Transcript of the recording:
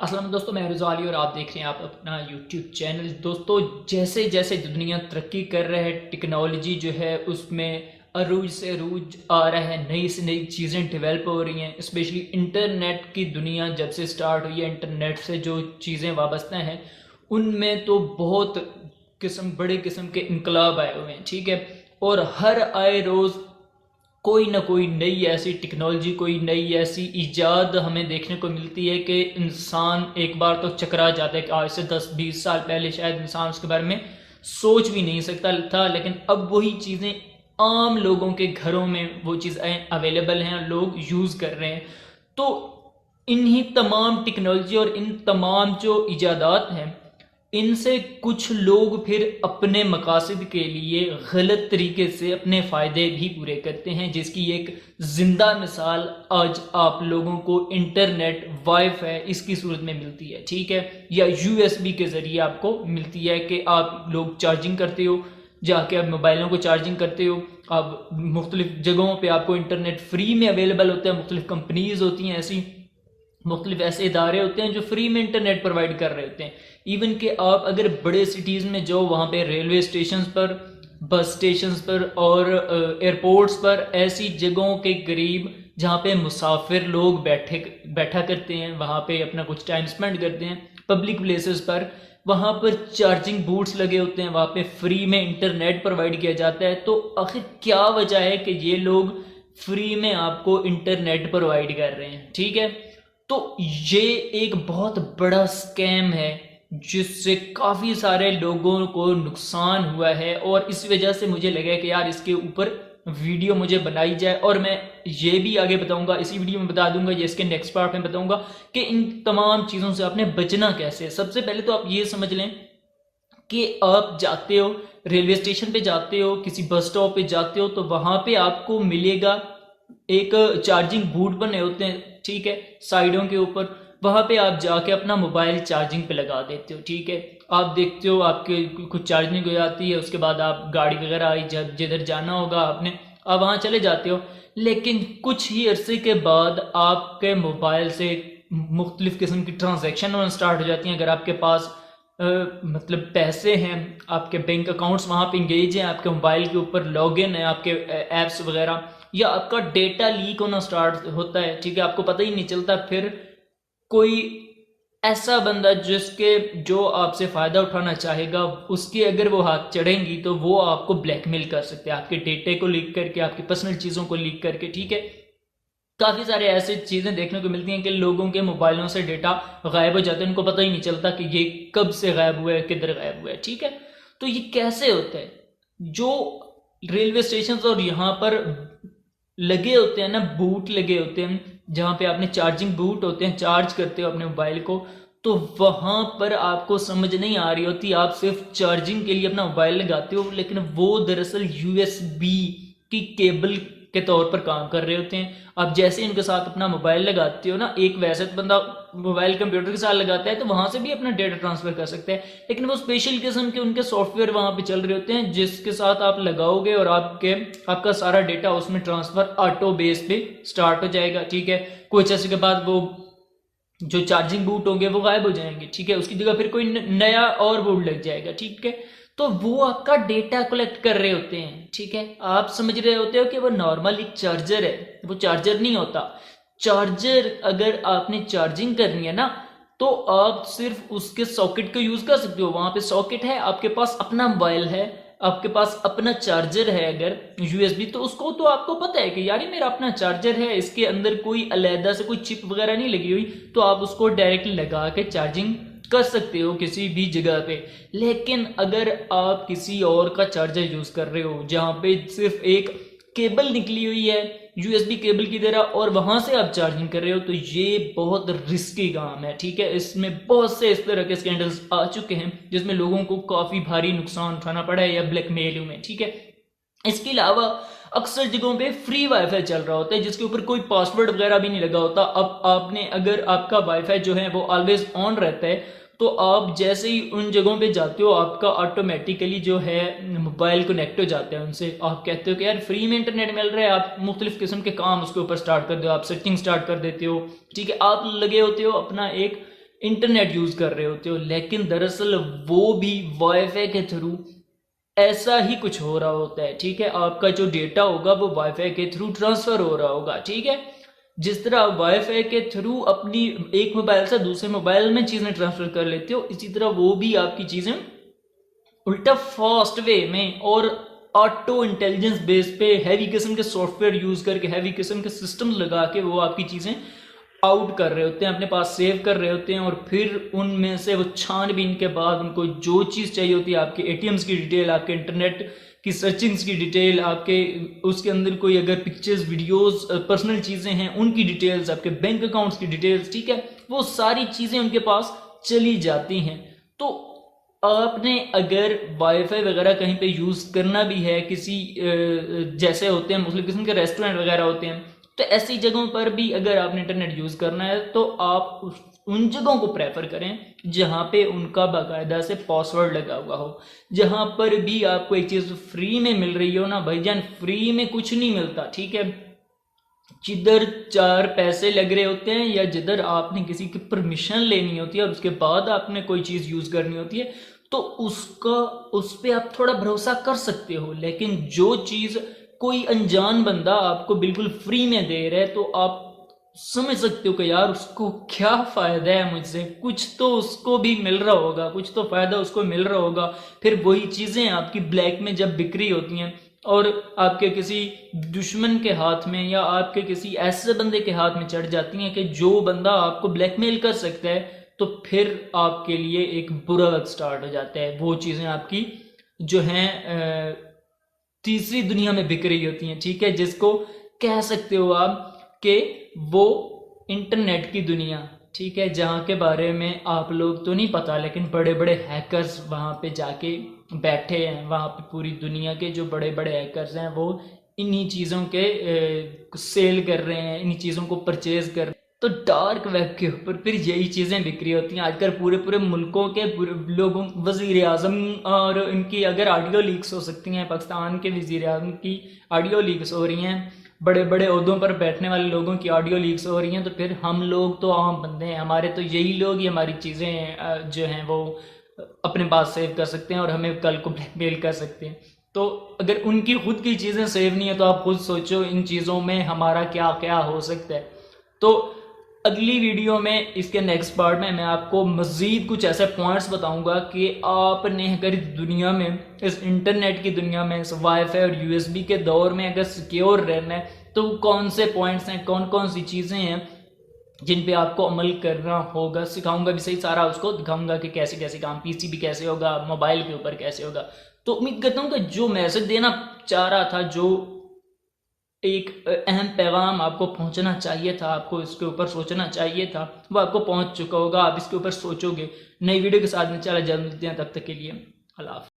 السلام دوستوں، میں رضا علی اور آپ دیکھ رہے ہیں آپ اپنا یوٹیوب چینل۔ دوستوں، جیسے جیسے دنیا ترقی کر رہا ہے، ٹیکنالوجی جو ہے اس میں عروج سے عروج آ رہا ہے، نئی سے نئی چیزیں ڈیولپ ہو رہی ہیں۔ اسپیشلی انٹرنیٹ کی دنیا جب سے سٹارٹ ہوئی ہے، انٹرنیٹ سے جو چیزیں وابستہ ہیں ان میں تو بہت بڑے قسم کے انقلاب آئے ہوئے ہیں، ٹھیک ہے۔ اور ہر آئے روز کوئی نہ کوئی نئی ایسی ٹیکنالوجی، کوئی نئی ایسی ایجاد ہمیں دیکھنے کو ملتی ہے کہ انسان ایک بار تو چکرا جاتا ہے کہ آج سے 10-20 سال پہلے شاید انسان اس کے بارے میں سوچ بھی نہیں سکتا تھا، لیکن اب وہی چیزیں عام لوگوں کے گھروں میں وہ چیزیں اویلیبل ہیں اور لوگ یوز کر رہے ہیں۔ تو انہی تمام ٹیکنالوجی اور ان تمام جو ایجادات ہیں، ان سے کچھ لوگ پھر اپنے مقاصد کے لیے غلط طریقے سے اپنے فائدے بھی پورے کرتے ہیں، جس کی ایک زندہ مثال آج آپ لوگوں کو انٹرنیٹ، وائی فائی اس کی صورت میں ملتی ہے، ٹھیک ہے، یا یو ایس بی کے ذریعے آپ کو ملتی ہے کہ آپ لوگ چارجنگ کرتے ہو، جا کے آپ موبائلوں کو چارجنگ کرتے ہو، آپ مختلف جگہوں پہ آپ کو انٹرنیٹ فری میں اویلیبل ہوتا ہے، مختلف کمپنیز ہوتی ہیں، ایسی مختلف ایسے ادارے ہوتے ہیں جو فری میں انٹرنیٹ پرووائڈ کر رہے ہوتے ہیں۔ ایون کہ آپ اگر بڑے سٹیز میں جاؤ، وہاں پہ ریلوے اسٹیشنز پر، بس اسٹیشنز پر اور ایئرپورٹس پر، ایسی جگہوں کے قریب جہاں پہ مسافر لوگ بیٹھا کرتے ہیں، وہاں پہ اپنا کچھ ٹائم سپینڈ کرتے ہیں، پبلک پلیسز پر، وہاں پر چارجنگ بوٹس لگے ہوتے ہیں، وہاں پہ فری میں انٹرنیٹ پرووائڈ کیا جاتا ہے۔ تو آخر کیا وجہ ہے کہ یہ لوگ فری میں آپ کو انٹرنیٹ پرووائڈ کر رہے ہیں، ٹھیک ہے؟ تو یہ ایک بہت بڑا سکیم ہے جس سے کافی سارے لوگوں کو نقصان ہوا ہے، اور اس وجہ سے مجھے لگا کہ یار اس کے اوپر ویڈیو مجھے بنائی جائے، اور میں یہ بھی آگے بتاؤں گا، اسی ویڈیو میں بتا دوں گا، یہ اس کے نیکسٹ پارٹ میں بتاؤں گا کہ ان تمام چیزوں سے آپ نے بچنا کیسے ہے۔ سب سے پہلے تو آپ یہ سمجھ لیں کہ آپ جاتے ہو ریلوے اسٹیشن پہ، جاتے ہو کسی بس اسٹاپ پہ جاتے ہو، تو وہاں پہ آپ کو ملے گا ایک چارجنگ بوٹ بنے ہوتے ہیں، ٹھیک ہے، سائیڈوں کے اوپر، وہاں پہ آپ جا کے اپنا موبائل چارجنگ پہ لگا دیتے ہو، ٹھیک ہے۔ آپ دیکھتے ہو آپ کے کچھ چارجنگ ہو جاتی ہے، اس کے بعد آپ گاڑی وغیرہ آئی، جدھر جانا ہوگا آپ وہاں چلے جاتے ہو، لیکن کچھ ہی عرصے کے بعد آپ کے موبائل سے مختلف قسم کی ٹرانزیکشن ہونا سٹارٹ ہو جاتی ہیں۔ اگر آپ کے پاس مطلب پیسے ہیں، آپ کے بینک اکاؤنٹس وہاں پہ انگیج ہیں، آپ کے موبائل کے اوپر لاگ ان ہے آپ کے ایپس وغیرہ، یا آپ کا ڈیٹا لیک ہونا سٹارٹ ہوتا ہے، ٹھیک ہے، آپ کو پتہ ہی نہیں چلتا، پھر کوئی ایسا بندہ جو آپ سے فائدہ اٹھانا چاہے گا، اس کے اگر وہ ہاتھ چڑھیں گی تو وہ آپ کو بلیک میل کر سکتے ہیں، آپ کے ڈیٹے کو لیک کر کے، آپ کی پرسنل چیزوں کو لیک کر کے، ٹھیک ہے۔ کافی سارے ایسے چیزیں دیکھنے کو ملتی ہیں کہ لوگوں کے موبائلوں سے ڈیٹا غائب ہو جاتے ہیں، ان کو پتہ ہی نہیں چلتا کہ یہ کب سے غائب ہوا ہے، کدھر غائب ہوا ہے، ٹھیک ہے۔ تو یہ کیسے ہوتا ہے؟ جو ریلوے اسٹیشنز اور یہاں پر لگے ہوتے ہیں نا، بوٹ لگے ہوتے ہیں جہاں پہ آپ نے چارجنگ بوٹ ہوتے ہیں، چارج کرتے ہو اپنے موبائل کو، تو وہاں پر آپ کو سمجھ نہیں آ رہی ہوتی، آپ صرف چارجنگ کے لیے اپنا موبائل لگاتے ہو، لیکن وہ دراصل یو ایس بی کی کیبل کے طور پر کام کر رہے ہوتے ہیں۔ آپ جیسے ان کے ساتھ اپنا موبائل لگاتے ہو نا، ایک ویسے بندہ موبائل کمپیوٹر کے ساتھ لگاتا ہے تو وہاں سے بھی اپنا ڈیٹا ٹرانسفر کر سکتا ہے، لیکن وہ اسپیشل قسم کے ان کے سافٹ ویئر وہاں پہ چل رہے ہوتے ہیں جس کے ساتھ آپ لگاؤ گے اور آپ کا سارا ڈیٹا اس میں ٹرانسفر آٹو بیس پہ سٹارٹ ہو جائے گا، ٹھیک ہے۔ کچھ عرصے کے بعد وہ جو چارجنگ بوٹ ہوں گے وہ غائب ہو جائیں گے، ٹھیک ہے، اس کی جگہ پھر کوئی نیا اور بوٹ لگ جائے گا، ٹھیک ہے۔ تو وہ آپ کا ڈیٹا کلیکٹ کر رہے ہوتے ہیں، ٹھیک ہے۔ آپ سمجھ رہے ہوتے ہو کہ وہ نارمل ایک چارجر ہے، وہ چارجر نہیں ہوتا۔ چارجر اگر آپ نے چارجنگ کرنی ہے نا، تو آپ صرف اس کے ساکٹ کو یوز کر سکتے ہو، وہاں پہ ساکٹ ہے، آپ کے پاس اپنا موبائل ہے، آپ کے پاس اپنا چارجر ہے اگر یو ایس بی، تو اس کو تو آپ کو پتہ ہے کہ یار یہ میرا اپنا چارجر ہے، اس کے اندر کوئی علیحدہ سے کوئی چپ وغیرہ نہیں لگی ہوئی، تو آپ اس کو ڈائریکٹ لگا کے چارجنگ کر سکتے ہو کسی بھی جگہ پہ۔ لیکن اگر آپ کسی اور کا چارجر یوز کر رہے ہو جہاں پہ صرف ایک کیبل نکلی ہوئی ہے یو ایس بی کیبل کی طرح، اور وہاں سے آپ چارجنگ کر رہے ہو، تو یہ بہت رسکی کام ہے، ٹھیک ہے۔ اس میں بہت سے اس طرح کے سکینڈلز آ چکے ہیں جس میں لوگوں کو کافی بھاری نقصان اٹھانا پڑا ہے یا بلیک میل ہوئے، ٹھیک ہے۔ اس کے علاوہ اکثر جگہوں پہ فری وائی فائی چل رہا ہوتا ہے جس کے اوپر کوئی پاسورڈ وغیرہ بھی نہیں لگا ہوتا۔ اب آپ نے اگر آپ کا وائی فائی جو ہے وہ آلویز آن رہتا ہے، تو آپ جیسے ہی ان جگہوں پہ جاتے ہو، آپ کا آٹومیٹیکلی جو ہے موبائل کنیکٹ ہو جاتا ہے ان سے۔ آپ کہتے ہو کہ یار فری میں انٹرنیٹ مل رہا ہے، آپ مختلف قسم کے کام اس کے اوپر سٹارٹ کر دو، آپ سیٹنگ سٹارٹ کر دیتے ہو، ٹھیک ہے۔ آپ لگے ہوتے ہو اپنا انٹرنیٹ یوز کر رہے ہوتے ہو، لیکن دراصل وہ بھی وائی فائی کے تھرو ایسا ہی کچھ ہو رہا ہوتا ہے، ٹھیک ہے؟ آپ کا جو ڈیٹا ہوگا وہ وائی فائی کے تھرو ٹرانسفر ہو رہا ہوگا، ٹھیک ہے؟ جس طرح آپ وائی فائی کے تھرو اپنی ایک موبائل سے دوسرے موبائل میں چیزیں ٹرانسفر کر لیتے ہو، اسی طرح وہ بھی آپ کی چیزیں الٹا فاسٹ وے میں اور آٹو انٹیلیجنس بیس پہ ہیوی قسم کے سافٹ ویئر یوز کر کے، ہیوی قسم کے سسٹم لگا کے وہ آپ کی چیزیں آؤٹ کر رہے ہوتے ہیں، اپنے پاس سیو کر رہے ہوتے ہیں، اور پھر ان میں سے وہ چھان بین کے بعد ان کو جو چیز چاہیے ہوتی ہے، آپ کے اے ٹی ایمز کی ڈیٹیل، آپ کے انٹرنیٹ کی سرچنگز کی ڈیٹیل، آپ کے اس کے اندر کوئی اگر پکچرز ویڈیوز پرسنل چیزیں ہیں ان کی ڈیٹیلز، آپ کے بینک اکاؤنٹس کی ڈیٹیلز، ٹھیک ہے؟ وہ ساری چیزیں ان کے پاس چلی جاتی ہیں۔ تو آپ نے اگر وائی فائی وغیرہ کہیں پہ یوز کرنا بھی ہے، کسی جیسے ہوتے ہیں مختلف قسم کے ریسٹورینٹ وغیرہ ہوتے ہیں، تو ایسی جگہوں پر بھی اگر آپ نے انٹرنیٹ یوز کرنا ہے تو آپ ان جگہوں کو پریفر کریں جہاں پہ ان کا باقاعدہ سے پاسورڈ لگا ہوا ہو، جہاں پر بھی آپ کو ایک چیز فری میں مل رہی ہو نا بھائی جان، فری میں کچھ نہیں ملتا، ٹھیک ہے؟ جدھر 4 پیسے لگ رہے ہوتے ہیں یا جدھر آپ نے کسی کی پرمیشن لینی ہوتی ہے اور اس کے بعد آپ نے کوئی چیز یوز کرنی ہوتی ہے تو اس پہ آپ تھوڑا بھروسہ کر سکتے ہو، لیکن جو چیز کوئی انجان بندہ آپ کو بالکل فری میں دے رہا ہے تو آپ سمجھ سکتے ہو کہ یار اس کو کیا فائدہ ہے مجھ سے، کچھ تو اس کو بھی مل رہا ہوگا، کچھ تو فائدہ اس کو مل رہا ہوگا۔ پھر وہی چیزیں آپ کی بلیک میں جب بکری ہوتی ہیں اور آپ کے کسی دشمن کے ہاتھ میں یا آپ کے کسی ایسے بندے کے ہاتھ میں چڑھ جاتی ہیں کہ جو بندہ آپ کو بلیک میل کر سکتا ہے، تو پھر آپ کے لیے ایک برا وقت سٹارٹ ہو جاتا ہے۔ وہ چیزیں آپ کی جو ہیں تیسری دنیا میں بک رہی ہوتی ہیں، ٹھیک ہے؟ جس کو کہہ سکتے ہو آپ کہ وہ انٹرنیٹ کی دنیا، ٹھیک ہے؟ جہاں کے بارے میں آپ لوگ تو نہیں پتا، لیکن بڑے بڑے ہیکرز وہاں پہ جا کے بیٹھے ہیں، وہاں پہ پوری دنیا کے جو بڑے بڑے ہیکرز ہیں وہ انہی چیزوں کے سیل کر رہے ہیں، انہی چیزوں کو پرچیز کر رہے ہیں۔ تو ڈارک ویب کے اوپر پھر یہی چیزیں بکری ہوتی ہیں۔ آج کل پورے ملکوں کے لوگوں، وزیر اعظم اور ان کی اگر آڈیو لیکس ہو سکتی ہیں، پاکستان کے وزیر اعظم کی آڈیو لیکس ہو رہی ہیں، بڑے بڑے عہدوں پر بیٹھنے والے لوگوں کی آڈیو لیکس ہو رہی ہیں، تو پھر ہم لوگ تو عام بندے ہیں، ہمارے تو یہی لوگ ہی ہماری چیزیں جو ہیں وہ اپنے پاس سیو کر سکتے ہیں اور ہمیں کل کو بلیک میل کر سکتے ہیں۔ تو اگر ان کی خود کی چیزیں سیو نہیں ہیں تو آپ خود سوچو ان چیزوں میں ہمارا کیا کیا ہو سکتا ہے۔ تو اگلی ویڈیو میں اس کے نیکسٹ پارٹ میں آپ کو مزید کچھ ایسے پوائنٹس بتاؤں گا کہ آپ نے اگر دنیا میں، اس انٹرنیٹ کی دنیا میں، اس وائی فائی اور یو ایس بی کے دور میں اگر سیکیور رہنا ہے تو کون سے پوائنٹس ہیں، کون سی چیزیں ہیں جن پہ آپ کو عمل کرنا ہوگا۔ سکھاؤں گا بھی صحیح، سارا اس کو دکھاؤں گا کہ کیسے کیسے کام، پی سی بھی کیسے ہوگا، موبائل کے اوپر کیسے ہوگا۔ تو امید کرتا ہوں کہ جو میسج دینا چاہ رہا تھا، جو ایک اہم پیغام آپ کو پہنچنا چاہیے تھا، آپ کو اس کے اوپر سوچنا چاہیے تھا، وہ آپ کو پہنچ چکا ہوگا۔ آپ اس کے اوپر سوچو گے۔ نئی ویڈیو کے ساتھ میں چلا جلد ملتے ہیں، تب تک کے لیے اللہ حافظ۔